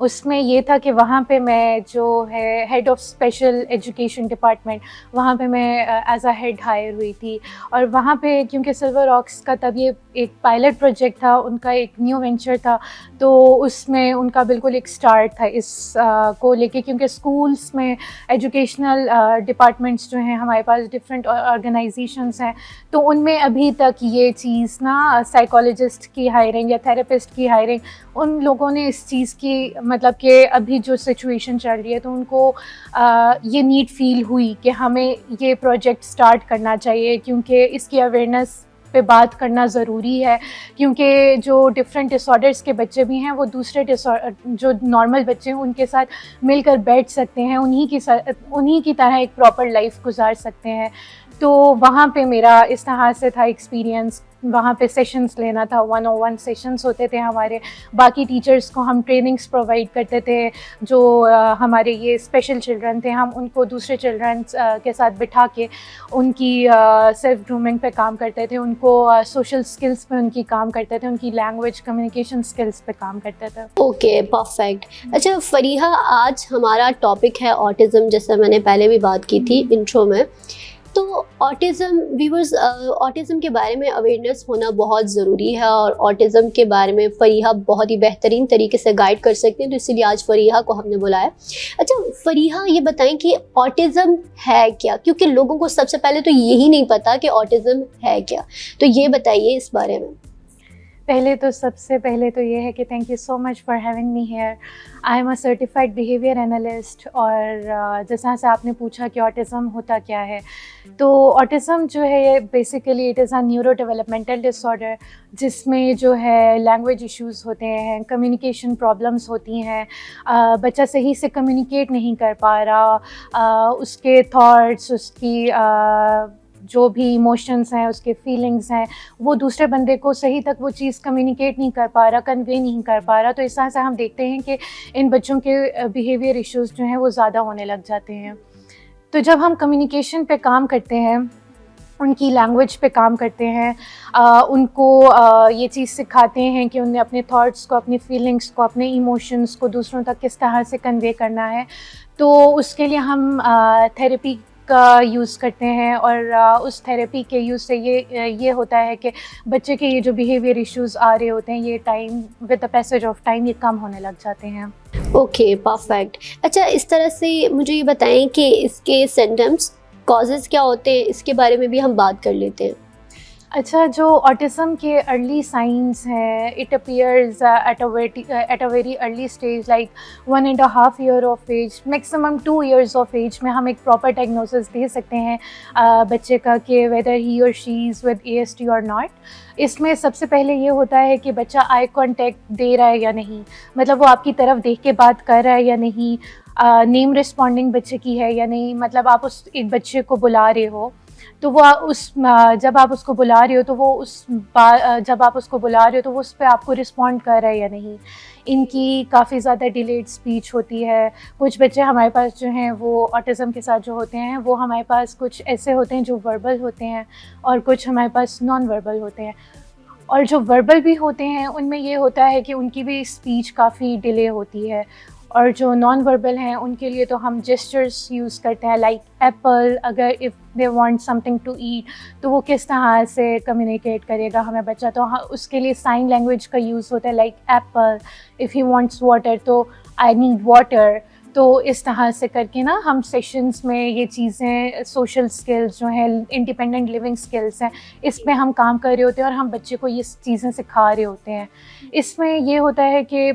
اس میں یہ تھا کہ وہاں پہ میں جو ہے head of special education department, وہاں پہ میں ایز اے ہیڈ ہائر ہوئی تھی. اور وہاں پہ کیونکہ سلور راکس کا تب یہ ایک پائلٹ پروجیکٹ تھا، ان کا ایک نیو وینچر تھا، تو اس میں ان کا بالکل ایک اسٹارٹ تھا اس کو لے کے، کیونکہ اسکولس میں ایجوکیشنل ڈپارٹمنٹس جو ہیں ہمارے پاس ڈفرینٹ آرگنائزیشنس ہیں، تو ان میں ابھی تک یہ چیز نا سائیکالوجسٹ کی ہائرنگ یا تھراپسٹ کی ہائرنگ، ان لوگوں نے اس چیز کی مطلب کہ ابھی جو سچویشن چل رہی ہے تو ان کو یہ نیڈ فیل ہوئی کہ ہمیں یہ پروجیکٹ اسٹارٹ کرنا چاہیے، کیونکہ اس کی اویئرنیس پہ بات کرنا ضروری ہے. کیونکہ جو ڈفرینٹ ڈس آرڈرس کے بچے بھی ہیں وہ دوسرے جو نارمل بچے ہیں ان کے ساتھ مل کر بیٹھ سکتے ہیں، انہی کی طرح ایک پراپر لائف گزار سکتے ہیں. تو وہاں پہ میرا اس طرح سے تھا ایکسپیرینس. وہاں پہ سیشنز لینا تھا، 101 سیشنز ہوتے تھے ہمارے. باقی ٹیچرز کو ہم ٹریننگز پرووائڈ کرتے تھے، جو ہمارے یہ اسپیشل چلڈرن تھے ہم ان کو دوسرے چلڈرنس کے ساتھ بٹھا کے ان کی سیلف گرومنگ پہ کام کرتے تھے، ان کو سوشل اسکلس پہ ان کی کام کرتے تھے، ان کی لینگویج کمیونیکیشن اسکلس پہ کام کرتے تھے. Okay perfect. اچھا فریحہ، آج ہمارا ٹاپک ہے آٹزم، جیسے میں نے پہلے بھی بات کی تھی انٹرو میں. تو آٹزم ویورز، آٹزم کے بارے میں اویئرنیس ہونا بہت ضروری ہے، اور آٹزم کے بارے میں فریحہ بہت ہی بہترین طریقے سے گائیڈ کر سکتے ہیں، تو اسی لیے آج فریحہ کو ہم نے بلایا. اچھا فریحہ، یہ بتائیں کہ آٹزم ہے کیا؟ کیونکہ لوگوں کو سب سے پہلے تو یہی نہیں پتا کہ آٹزم ہے کیا، تو یہ بتائیے اس بارے میں. سب سے پہلے تو یہ ہے کہ thank you so much for having me here. I am a certified behaviour analyst. اور جیسا سے آپ نے پوچھا کہ آٹزم ہوتا کیا ہے، تو آٹزم جو ہے یہ basically it is a neuro developmental disorder, جس میں جو ہے لینگویج ایشوز ہوتے ہیں، کمیونیکیشن پرابلمس ہوتی ہیں، بچہ صحیح سے کمیونیکیٹ نہیں کر پا رہا، اس کے تھاٹس، اس کی جو بھی ایموشنس ہیں، اس کے فیلنگس ہیں، وہ دوسرے بندے کو صحیح تک وہ چیز کمیونیکیٹ نہیں کر پا رہا، کنوے نہیں کر پا رہا. تو اس طرح سے ہم دیکھتے ہیں کہ ان بچوں کے بیہیویئر ایشوز جو ہیں وہ زیادہ ہونے لگ جاتے ہیں. تو جب ہم کمیونیکیشن پہ کام کرتے ہیں، ان کی لینگویج پہ کام کرتے ہیں، ان کو یہ چیز سکھاتے ہیں کہ انہیں اپنے تھاٹس کو، اپنی فیلنگس کو، اپنے ایموشنس کو دوسروں تک کس طرح سے کنوے کرنا ہے، تو اس کے لیے ہم تھیراپی کا یوز کرتے ہیں. اور اس تھیراپی کے یوز سے یہ ہوتا ہے کہ بچے کے یہ جو بیہیویئر ایشوز آ رہے ہوتے ہیں، یہ time with the passage of time یہ کم ہونے لگ جاتے ہیں. Okay perfect. اچھا اس طرح سے مجھے یہ بتائیں کہ اس کے سمپٹمس، کازز کیا ہوتے ہیں، اس کے بارے میں بھی ہم بات کر لیتے ہیں. اچھا، جو آٹزم کے ارلی سائنس ہیں، it appears at a very early stage, like 1.5 year of age, maximum 2 years of age میں ہم ایک پراپر ڈائگنوسس دے سکتے ہیں بچے کا کہ ویدر ہی اور شی از ود ASD اور ناٹ. اس میں سب سے پہلے یہ ہوتا ہے کہ بچہ آئی کانٹیکٹ دے رہا ہے یا نہیں، مطلب وہ آپ کی طرف دیکھ کے بات کر رہا ہے یا نہیں، نیم رسپونڈنگ بچے کی ہے یا نہیں. مطلب آپ اس ایک بچے کو بلا رہے ہو تو وہ جب آپ اس کو بلا رہے ہو تو وہ اس پہ آپ کو رسپونڈ کر رہا ہے یا نہیں. ان کی کافی زیادہ ڈیلیڈ اسپیچ ہوتی ہے. کچھ بچے ہمارے پاس جو ہیں وہ آٹزم کے ساتھ جو ہوتے ہیں وہ ہمارے پاس کچھ ایسے ہوتے ہیں جو وربل ہوتے ہیں، اور کچھ ہمارے پاس نان وربل ہوتے ہیں. اور جو وربل بھی ہوتے ہیں ان میں یہ ہوتا ہے کہ ان کی بھی اسپیچ کافی ڈیلے ہوتی ہے. اور جو نان وربل ہیں ان کے لیے تو ہم جیسچرس یوز کرتے ہیں، لائک ایپل. اگر if they want something to eat تو وہ کس طرح سے کمیونیکیٹ کرے گا ہمیں بچہ، تو اس کے لیے سائن لینگویج کا یوز ہوتا ہے، like apple. If he wants water تو آئی نیڈ واٹر. تو اس طرح سے کر کے نا ہم سیشنز میں یہ چیزیں، سوشل اسکلز جو ہیں، انڈیپینڈنٹ لیونگ اسکلس ہیں، اس پہ ہم کام کر رہے ہوتے ہیں اور ہم بچے کو یہ چیزیں سکھا رہے ہوتے ہیں. اس میں یہ ہوتا ہے کہ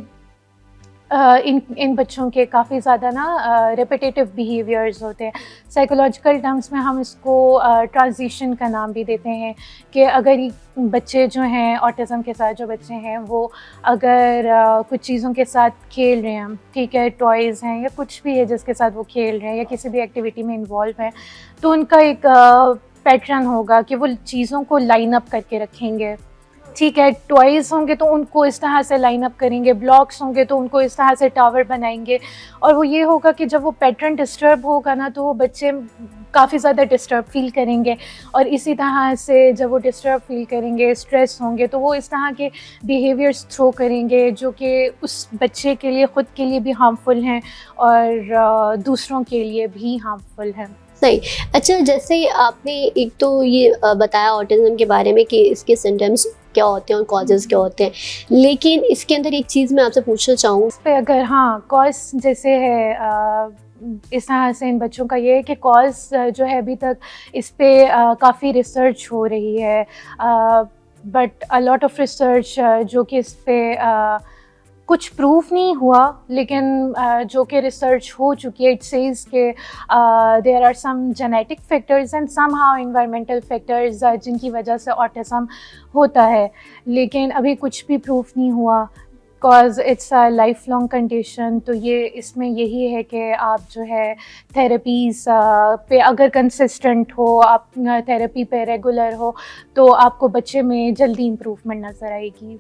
ان بچوں کے کافی زیادہ نا ریپیٹیٹیو بیہیویئرز ہوتے ہیں. سائیکولوجیکل ٹرمز میں ہم اس کو ٹرانزیشن کا نام بھی دیتے ہیں، کہ اگر بچے جو ہیں آٹزم کے ساتھ جو بچے ہیں وہ اگر کچھ چیزوں کے ساتھ کھیل رہے ہیں، ٹھیک ہے، ٹوائز ہیں یا کچھ بھی ہے جس کے ساتھ وہ کھیل رہے ہیں یا کسی بھی ایکٹیویٹی میں انوالو ہیں، تو ان کا ایک پیٹرن ہوگا کہ وہ چیزوں کو لائن اپ کر کے رکھیں گے. ٹھیک ہے، ٹوائز ہوں گے تو ان کو اس طرح سے لائن اپ کریں گے، بلاکس ہوں گے تو ان کو اس طرح سے ٹاور بنائیں گے. اور وہ یہ ہوگا کہ جب وہ پیٹرن ڈسٹرب ہوگا نا تو وہ بچے کافی زیادہ ڈسٹرب فیل کریں گے. اور اسی طرح سے جب وہ ڈسٹرب فیل کریں گے، اسٹریس ہوں گے، تو وہ اس طرح کے بیہیویئرس تھرو کریں گے جو کہ اس بچے کے لیے، خود کے لیے بھی ہارمفل ہیں اور دوسروں کے لیے بھی ہارمفل ہیں. صحیح. اچھا، جیسے آپ نے ایک تو یہ بتایا آٹزم کے بارے میں کہ اس کے سمٹمس کیا ہوتے ہیں اور کازز کیا ہوتے ہیں، لیکن اس کے اندر ایک چیز میں آپ سے پوچھنا چاہوں اس پہ اگر کاز جیسے ہے، اس طرح سے ان بچوں کا یہ ہے کہ کاز جو ہے ابھی تک اس پہ کافی ریسرچ ہو رہی ہے، بٹ لاٹ آف ریسرچ جو کہ اس پہ کچھ پروف نہیں ہوا، لیکن جو کہ ریسرچ ہو چکی ہے، اٹ سیز کہ there are some genetic factors and somehow environmental factors جن کی وجہ سے آٹزم ہوتا ہے، لیکن ابھی کچھ بھی پروف نہیں ہوا cause it's a lifelong condition. تو یہ اس میں یہی ہے کہ آپ جو ہے تھراپیز پہ اگر کنسسٹنٹ ہو، آپ تھراپی پہ ریگولر ہو، تو آپ کو بچے میں جلدی امپروومنٹ نظر آئے گی.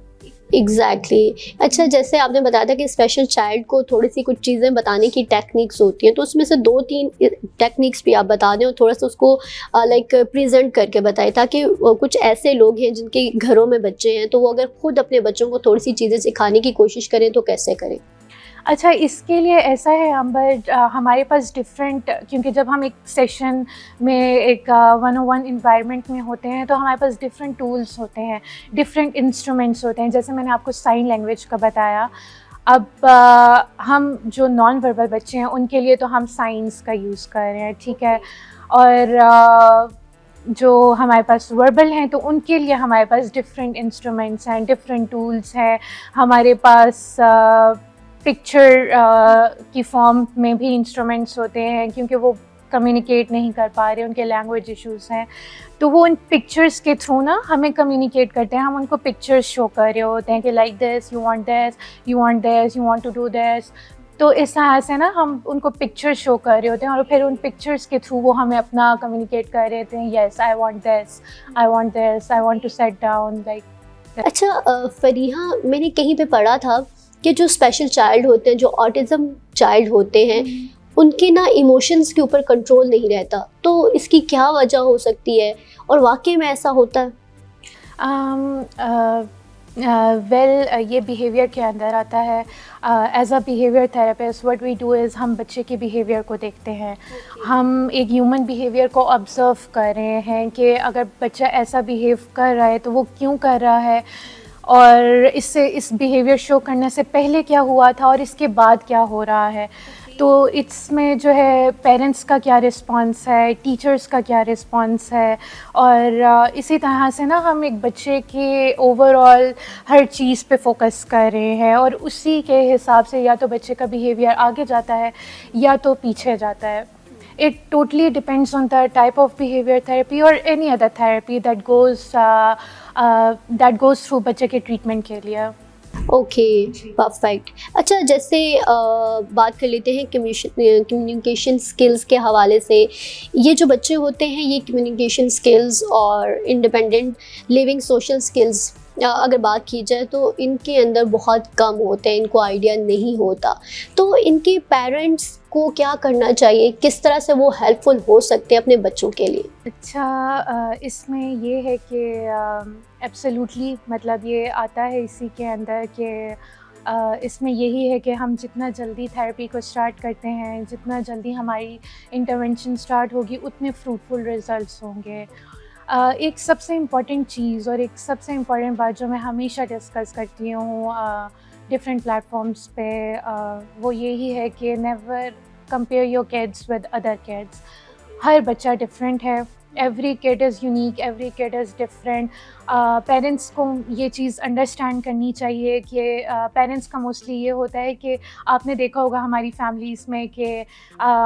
ایگزیکٹلی. اچھا، جیسے آپ نے بتایا تھا کہ اسپیشل چائلڈ کو تھوڑی سی کچھ چیزیں بتانے کی ٹیکنیکس ہوتی ہیں، تو اس میں سے 2-3 ٹیکنیکس بھی آپ بتا دیں اور تھوڑا سا اس کو لائک پریزنٹ کر کے بتائیں، تاکہ کچھ ایسے لوگ ہیں جن کے گھروں میں بچے ہیں تو وہ اگر خود اپنے بچوں کو تھوڑی سی چیزیں سکھانے کی کوشش کریں تو کیسے کریں؟ اچھا، اس کے لیے ایسا ہے امبر، ہمارے پاس ڈفرینٹ، کیونکہ جب ہم ایک سیشن میں ایک 101 انوائرمنٹ میں ہوتے ہیں تو ہمارے پاس ڈفرینٹ ٹولس ہوتے ہیں، ڈفرینٹ انسٹرومینٹس ہوتے ہیں. جیسے میں نے آپ کو سائن لینگویج کا بتایا، اب ہم جو نان وربل بچے ہیں ان کے لیے تو ہم سائنس کا یوز کر رہے ہیں، ٹھیک ہے. اور جو ہمارے پاس وربل ہیں تو ان کے لیے ہمارے پاس ڈفرینٹ انسٹرومینٹس ہیں، ڈفرینٹ ٹولس ہیں. ہمارے پاس پکچر کی فارم میں بھی انسٹرومینٹس ہوتے ہیں، کیونکہ وہ کمیونیکیٹ نہیں کر پا رہے، ان کے لینگویج ایشوز ہیں، تو وہ ان پکچرس کے تھرو نا ہمیں کمیونیکیٹ کرتے ہیں. ہم ان کو پکچرس شو کر رہے ہوتے ہیں کہ like this, you want this, you want this, you want to do this. تو اس طرح سے نا ہم ان کو پکچر شو کر رہے ہوتے ہیں اور پھر ان پکچرس کے تھرو وہ ہمیں اپنا کمیونیکیٹ کر رہے ہوتے ہیں. Yes, I want this, I want this, I want to sit down like. اچھا فریحہ، میں نے کہیں پہ پڑھا تھا کہ جو اسپیشل چائلڈ ہوتے ہیں، جو آٹزم چائلڈ ہوتے ہیں، ان کے نا ایموشنز کے اوپر کنٹرول نہیں رہتا، تو اس کی کیا وجہ ہو سکتی ہے اور واقعی میں ایسا ہوتا ہے؟ یہ بیہیویئر کے اندر آتا ہے. As a behaviour therapist what we do is, ہم بچے کے بیہیویئر کو دیکھتے ہیں. ہم ایک ہیومن بیہیویئر کو آبزرو کر رہے ہیں کہ اگر بچہ ایسا بیہیو کر رہا ہے تو وہ کیوں کر رہا ہے، اور اس بیہیویئر شو کرنے سے پہلے کیا ہوا تھا اور اس کے بعد کیا ہو رہا ہے. تو اس میں جو ہے پیرنٹس کا کیا رسپانس ہے، ٹیچرس کا کیا رسپانس ہے، اور اسی طرح سے نا ہم ایک بچے کے اوور آل ہر چیز پہ فوکس کر رہے ہیں، اور اسی کے حساب سے یا تو بچے کا بیہیویئر آگے جاتا ہے یا تو پیچھے جاتا ہے. It totally depends on the type of behavior therapy or any other therapy that goes through بچے کے ٹریٹمنٹ کے لیے. Okay, perfect. اچھا، جیسے بات کر لیتے ہیں کمیونیکیشن اسکلز کے حوالے سے. یہ جو بچے ہوتے ہیں یہ کمیونیکیشن اسکلز اور انڈیپینڈنٹ لیونگ سوشل اسکلز اگر بات کی جائے تو ان کے اندر بہت کم ہوتے ہیں، ان کو آئیڈیا نہیں ہوتا. تو ان کے پیرنٹس کو کیا کرنا چاہیے، کس طرح سے وہ ہیلپ فل ہو سکتے ہیں اپنے بچوں کے لیے؟ اچھا، اس میں یہ ہے کہ ایبسلیوٹلی مطلب یہ آتا ہے اسی کے اندر کہ اس میں یہی ہے کہ ہم جتنا جلدی تھراپی کو اسٹارٹ کرتے ہیں، جتنا جلدی ہماری انٹرونشن اسٹارٹ ہوگی، اتنے فروٹفل ریزلٹس ہوں گے. ایک سب سے امپورٹنٹ چیز اور ایک سب سے امپورٹنٹ بات جو میں ہمیشہ ڈسکس کرتی ہوں ڈفرینٹ پلیٹفارمس پہ، وہ یہی ہے کہ never compare your kids with other kids. ہر بچہ ڈفرینٹ ہے، every kid is unique, every kid is different. Parents کو یہ چیز انڈرسٹینڈ کرنی چاہیے کہ پیرنٹس کا موسٹلی یہ ہوتا ہے کہ آپ نے دیکھا ہوگا ہماری فیملیز میں کہ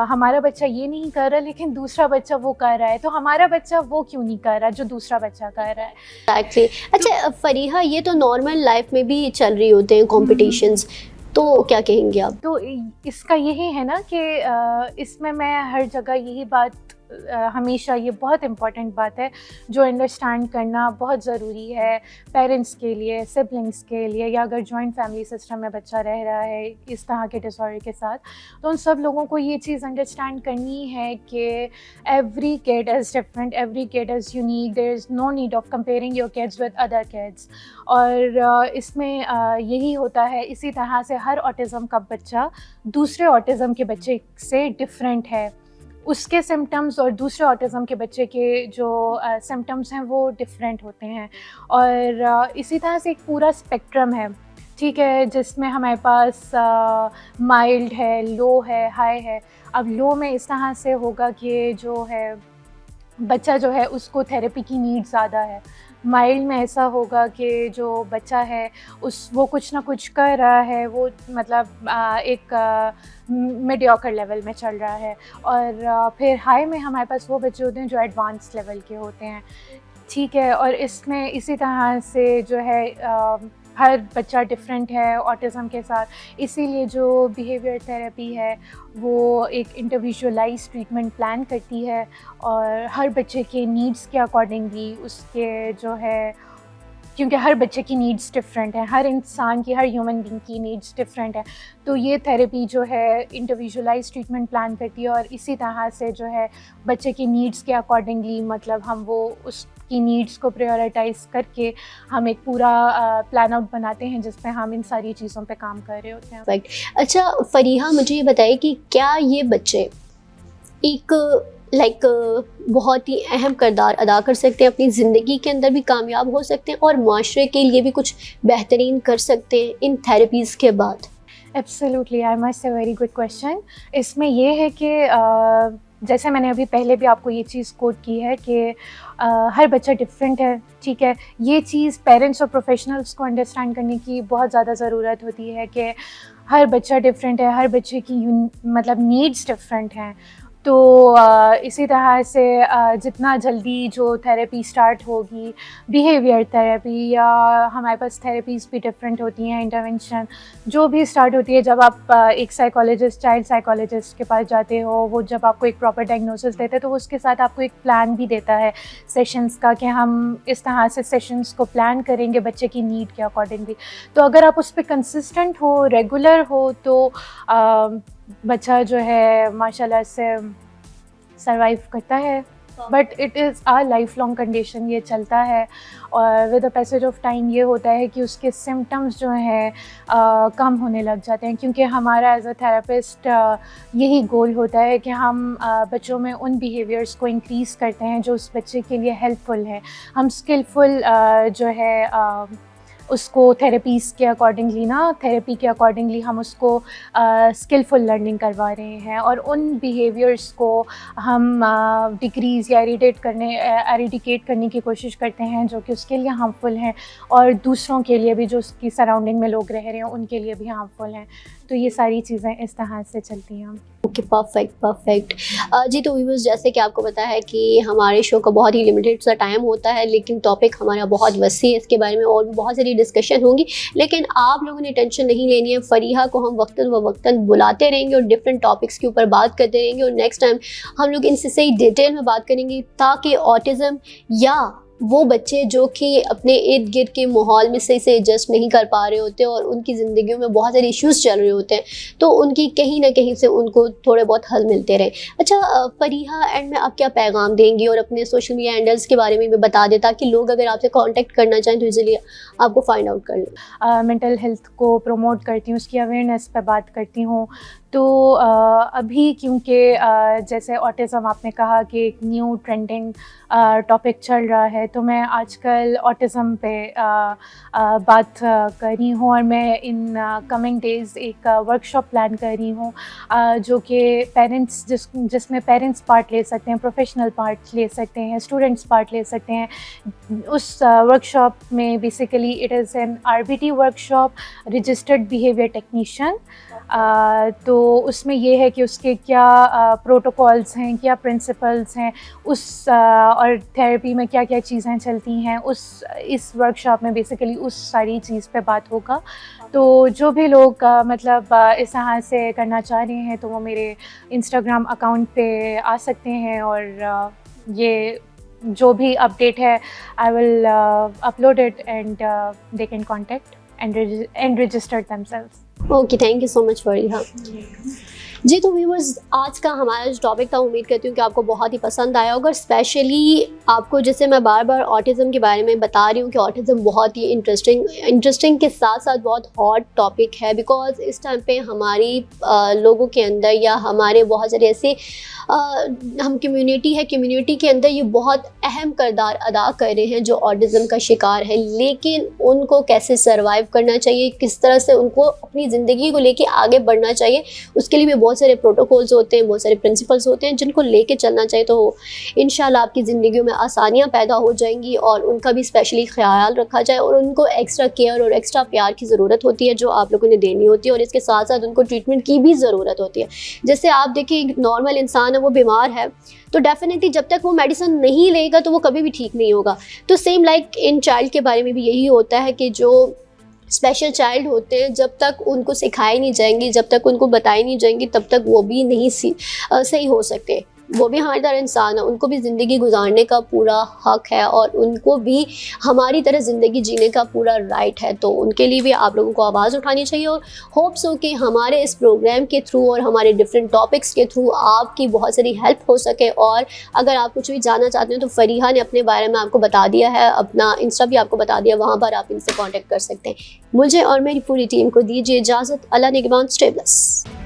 ہمارا بچہ یہ نہیں کر رہا لیکن دوسرا بچہ وہ کر رہا ہے، تو ہمارا بچہ وہ کیوں نہیں کر رہا جو دوسرا بچہ کر رہا ہے. ایگزیکٹلی. اچھا فریحہ، یہ تو نارمل لائف میں بھی چل رہی ہوتے ہیں کمپٹیشنز، تو کیا کہیں گے آپ؟ تو اس کا یہی ہے نا کہ اس میں ہر جگہ یہی بات ہمیشہ یہ بہت امپورٹنٹ بات ہے جو انڈرسٹینڈ کرنا بہت ضروری ہے پیرنٹس کے لیے, سبلنگس کے لیے, یا اگر جوائنٹ فیملی سسٹم میں بچہ رہ رہا ہے اس طرح کے ڈس آرڈر کے ساتھ, تو ان سب لوگوں کو یہ چیز انڈرسٹینڈ کرنی ہے کہ every kid is different, every kid is unique, there is no need of comparing your kids with other kids. اور اس میں یہی ہوتا ہے, اسی طرح سے ہر آٹزم کا بچہ دوسرے آٹزم کے بچے سے ڈفرینٹ ہے, اس کے سمٹمز اور دوسرے آٹزم کے بچے کے جو سمٹمز ہیں وہ ڈفرینٹ ہوتے ہیں. اور اسی طرح سے ایک پورا اسپیکٹرم ہے, ٹھیک ہے, جس میں ہمارے پاس مائلڈ ہے, لو ہے, ہائی ہے. اب لو میں اس طرح سے ہوگا کہ جو ہے بچہ جو ہے اس کو تھیراپی کی نیڈ زیادہ ہے. مائلڈ میں ایسا ہوگا کہ جو بچہ ہے وہ کچھ نہ کچھ کر رہا ہے, وہ مطلب ایک میڈیوکر لیول میں چل رہا ہے. اور پھر ہائی میں ہمارے پاس وہ بچے ہوتے ہیں جو ایڈوانس لیول کے ہوتے ہیں, ٹھیک ہے. اور اس میں اسی طرح سے جو ہے ہر بچہ ڈفرینٹ ہے آٹزم کے ساتھ, اسی لیے جو بیہیویئر تھیراپی ہے وہ ایک انڈیویژولائز ٹریٹمنٹ پلان کرتی ہے, اور ہر بچے کے نیڈس کے اکارڈنگلی اس کے جو ہے, کیونکہ ہر بچے کی نیڈس ڈفرینٹ ہیں, ہر انسان کی, ہر ہیومن بینگ کی نیڈس ڈفرینٹ ہیں, تو یہ تھیراپی جو ہے انڈیویژولائز ٹریٹمنٹ پلان کرتی ہے. اور اسی طرح سے جو ہے بچے کی نیڈس کے اکارڈنگلی مطلب ہم وہ اس کی نیڈس کو پریورٹائز کر کے ہم ایک پورا پلان آؤٹ بناتے ہیں جس پہ ہم ان ساری چیزوں پہ کام کر رہے ہوتے ہیں. اچھا فریحہ, مجھے یہ بتائیے کہ کیا یہ بچے ایک بہت ہی اہم کردار ادا کر سکتے ہیں, اپنی زندگی کے اندر بھی کامیاب ہو سکتے ہیں اور معاشرے کے لیے بھی کچھ بہترین کر سکتے ہیں ان تھیراپیز کے بعد؟ Absolutely, I must a very good question. اس میں یہ ہے کہ جیسے میں نے ابھی پہلے بھی آپ کو یہ چیز کوٹ کی ہے کہ ہر بچہ ڈفرینٹ ہے, ٹھیک ہے. یہ چیز پیرنٹس اور پروفیشنلس کو انڈرسٹینڈ کرنے کی بہت زیادہ ضرورت ہوتی ہے کہ ہر بچہ ڈفرینٹ ہے, ہر بچے کی مطلب نیڈس ڈفرینٹ ہیں. تو اسی طرح سے جتنا جلدی جو تھیراپی اسٹارٹ ہوگی, بیہیویئر تھیراپی, یا ہمارے پاس تھیراپیز بھی ڈفرینٹ ہوتی ہیں, انٹرونشن جو بھی اسٹارٹ ہوتی ہے, جب آپ ایک سائیکالوجسٹ, چائلڈ سائیکالوجسٹ کے پاس جاتے ہو, وہ جب آپ کو ایک پراپر ڈائگنوسس دیتے ہیں تو وہ اس کے ساتھ آپ کو ایک پلان بھی دیتا ہے سیشنز کا, کہ ہم اس طرح سے سیشنز کو پلان کریں گے بچے کی نیڈ کے اکارڈنگلی. تو اگر آپ اس پہ کنسسٹنٹ ہو, ریگولر ہو, تو بچہ جو ہے ماشاء اللہ سے سروائیو کرتا ہے. But it is a lifelong condition, یہ چلتا ہے. اور with the passage of time یہ ہوتا ہے کہ اس کے سمٹمز جو ہیں کم ہونے لگ جاتے ہیں, کیونکہ ہمارا ایز اے تھراپسٹ یہی گول ہوتا ہے کہ ہم بچوں میں ان بیہیویئرس کو انکریز کرتے ہیں جو اس بچے کے لیے ہیلپ فل ہے. ہم اسکلفل جو ہے اس کو تھیراپیز کے اکارڈنگلی تھیراپی کے اکارڈنگلی ہم اس کو اسکلفل لرننگ کروا رہے ہیں, اور ان بیہیویئرس کو ہم ڈیکریز یا ایریڈیکیٹ کرنے کی کوشش کرتے ہیں جو کہ اس کے لیے ہارمفل ہیں, اور دوسروں کے لیے بھی جو اس کی سراؤنڈنگ میں لوگ رہ رہے ہیں ان کے لیے بھی ہارمفل ہیں. تو یہ ساری چیزیں اس طرح سے چلتی ہیں. Okay, perfect. جی تو ویورز, جیسے کہ آپ کو پتا ہے کہ ہمارے شو کا بہت ہی لمیٹڈ سا ٹائم ہوتا ہے, لیکن ٹاپک ہمارا بہت وسیع ہے, اس کے بارے میں اور بھی بہت ساری ڈسکشن ہوں گی, لیکن آپ لوگوں نے ٹینشن نہیں لینی ہے. فریحہ کو ہم وقتاً فوقتاً بلاتے رہیں گے اور ڈفرینٹ ٹاپکس کے اوپر بات کرتے رہیں گے, اور نیکسٹ ٹائم ہم لوگ ان سے صحیح ڈیٹیل میں بات کریں گے, تاکہ آٹزم یا وہ بچے جو کہ اپنے ارد گرد کے ماحول میں صحیح سے ایڈجسٹ نہیں کر پا رہے ہوتے اور ان کی زندگیوں میں بہت سارے ایشوز چل رہے ہوتے ہیں, تو ان کی کہیں نہ کہیں سے ان کو تھوڑے بہت حل ملتے رہے. اچھا فریحہ, اینڈ میں آپ کیا پیغام دیں گی, اور اپنے سوشل میڈیا ہینڈلس کے بارے میں بھی بتا دیں تاکہ لوگ اگر آپ سے کانٹیکٹ کرنا چاہیں تو ایزیلی آپ کو فائنڈ آؤٹ کر لیں. مینٹل ہیلتھ کو پروموٹ کرتی ہوں, اس کی اویئرنیس پہ بات کرتی ہوں. تو ابھی کیونکہ جیسے آٹزم آپ نے کہا کہ ایک نیو ٹرینڈنگ ٹاپک چل رہا ہے, تو میں آج کل آٹزم پہ بات کر رہی ہوں, اور میں ان کمنگ ڈیز ایک ورک شاپ پلان کر رہی ہوں جو کہ پیرنٹس جس میں پیرنٹس پارٹ لے سکتے ہیں, پروفیشنل پارٹ لے سکتے ہیں, اسٹوڈنٹس پارٹ لے سکتے ہیں. اس ورک شاپ میں basically it is an RBT work shop, registered behaviour technician. تو اس میں یہ ہے کہ اس کے کیا پروٹوکالز ہیں, کیا پرنسپلز ہیں, اور تھیراپی میں کیا کیا چیز چیزیں چلتی ہیں اس ورکشاپ میں بیسیکلی اس ساری چیز پہ بات ہوگا. تو جو بھی لوگ مطلب اس طرح سے کرنا چاہ رہے ہیں تو وہ میرے انسٹاگرام اکاؤنٹ پہ آ سکتے ہیں, اور یہ جو بھی اپڈیٹ ہے I will upload it and they can contact and register themselves. Okay, thank you so much for your help. جی تو ویورز, آج کا ہمارا جو ٹاپک تھا امید کرتی ہوں کہ آپ کو بہت ہی پسند آیا ہوگا. اسپیشلی آپ کو, جیسے میں بار بار آٹزم کے بارے میں بتا رہی ہوں کہ آٹزم بہت ہی انٹرسٹنگ کے ساتھ ساتھ بہت ہاٹ ٹاپک ہے, بیکاز اس ٹائم پہ ہماری لوگوں کے اندر یا ہمارے بہت سارے ایسے ہم کمیونٹی کے اندر یہ بہت اہم کردار ادا کر رہے ہیں جو آٹزم کا شکار ہے. لیکن ان کو کیسے سروائیو کرنا چاہیے, کس طرح سے ان کو اپنی زندگی کو لے کے آگے بڑھنا چاہیے, اس کے لیے بھی بہت سارے پروٹوکولز ہوتے ہیں, بہت سارے پرنسپلز ہوتے ہیں جن کو لے کے چلنا چاہیے. تو انشاءاللہ آپ کی زندگیوں میں آسانیاں پیدا ہو جائیں گی, اور ان کا بھی اسپیشلی خیال رکھا جائے, اور ان کو ایکسٹرا کیئر اور ایکسٹرا پیار کی ضرورت ہوتی ہے جو آپ لوگوں نے دینی ہوتی ہے, اور اس کے ساتھ ساتھ ان کو ٹریٹمنٹ کی بھی ضرورت ہوتی ہے. جیسے آپ دیکھیں, ایک نارمل انسان ہے, وہ بیمار ہے, تو ڈیفینیٹلی جب تک وہ میڈیسن نہیں لے گا تو وہ کبھی بھی ٹھیک نہیں ہوگا. تو سیم لائک ان چائلڈ کے بارے میں بھی یہی ہوتا ہے کہ جو اسپیشل چائلڈ ہوتے ہیں, جب تک ان کو سکھائی نہیں جائیں گی, جب تک ان کو بتائی نہیں جائیں گی, تب تک وہ بھی نہیں صحیح ہو سکتے. وہ بھی ہماری طرح انسان ہے, ان کو بھی زندگی گزارنے کا پورا حق ہے, اور ان کو بھی ہماری طرح زندگی جینے کا پورا رائٹ ہے. تو ان کے لیے بھی آپ لوگوں کو آواز اٹھانی چاہیے, اور ہوپس ہو کہ ہمارے اس پروگرام کے تھرو اور ہمارے ڈفرینٹ ٹاپکس کے تھرو آپ کی بہت ساری ہیلپ ہو سکے. اور اگر آپ کچھ بھی جاننا چاہتے ہیں تو فریحہ نے اپنے بارے میں آپ کو بتا دیا ہے, اپنا انسٹا بھی آپ کو بتا دیا, وہاں پر آپ ان سے کانٹیکٹ کر سکتے ہیں. مجھے اور میری پوری ٹیم کو دیجیے اجازت. اللہ نگہبان. Stay blessed.